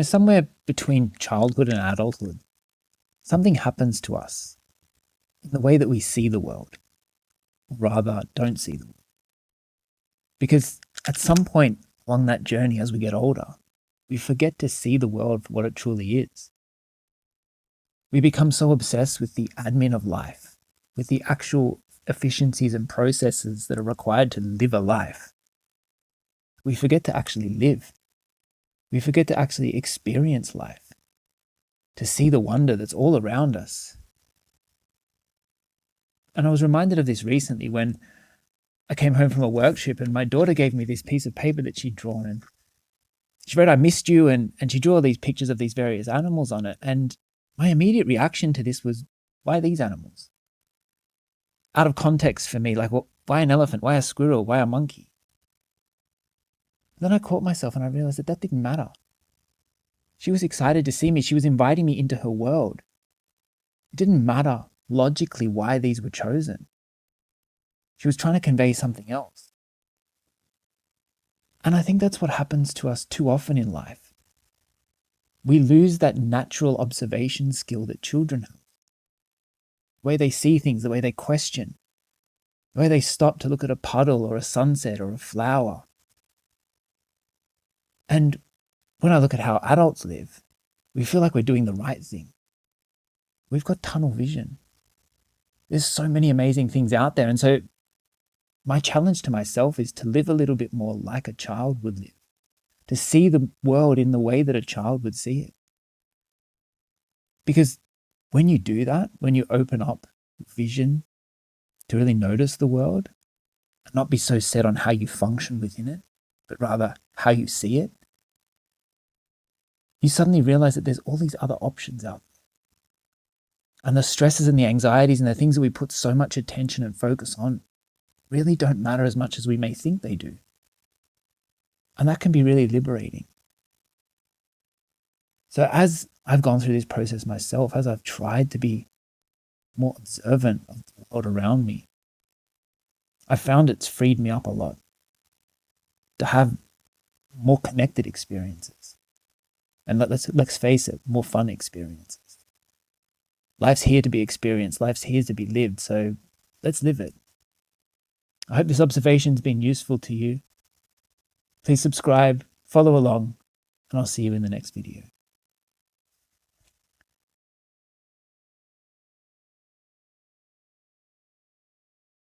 Somewhere between childhood and adulthood, something happens to us in the way that we see the world, or rather don't see the world. Because at some point along that journey as we get older, we forget to see the world for what it truly is. We become so obsessed with the admin of life, with the actual efficiencies and processes that are required to live a life. We forget to actually live. We forget to actually experience life, to see the wonder that's all around us. And I was reminded of this recently when I came home from a work trip and my daughter gave me this piece of paper that she'd drawn, and she wrote, "I missed you," and she drew all these pictures of these various animals on it. And my immediate reaction to this was, why these animals? Out of context for me, like, well, why an elephant? Why a squirrel? Why a monkey? Then I caught myself and I realized that didn't matter. She was excited to see me. She was inviting me into her world. It didn't matter logically why these were chosen. She was trying to convey something else. And I think that's what happens to us too often in life. We lose that natural observation skill that children have. The way they see things, the way they question, the way they stop to look at a puddle or a sunset or a flower. And when I look at how adults live, we feel like we're doing the right thing. We've got tunnel vision. There's so many amazing things out there. And so my challenge to myself is to live a little bit more like a child would live, to see the world in the way that a child would see it. Because when you do that, when you open up vision to really notice the world and not be so set on how you function within it, but rather how you see it, you suddenly realize that there's all these other options out there. And the stresses and the anxieties and the things that we put so much attention and focus on really don't matter as much as we may think they do. And that can be really liberating. So as I've gone through this process myself, as I've tried to be more observant of the world around me, I found it's freed me up a lot to have more connected experiences. And let's face it, more fun experiences. Life's here to be experienced. Life's here to be lived. So let's live it. I hope this observation's been useful to you. Please subscribe, follow along, and I'll see you in the next video.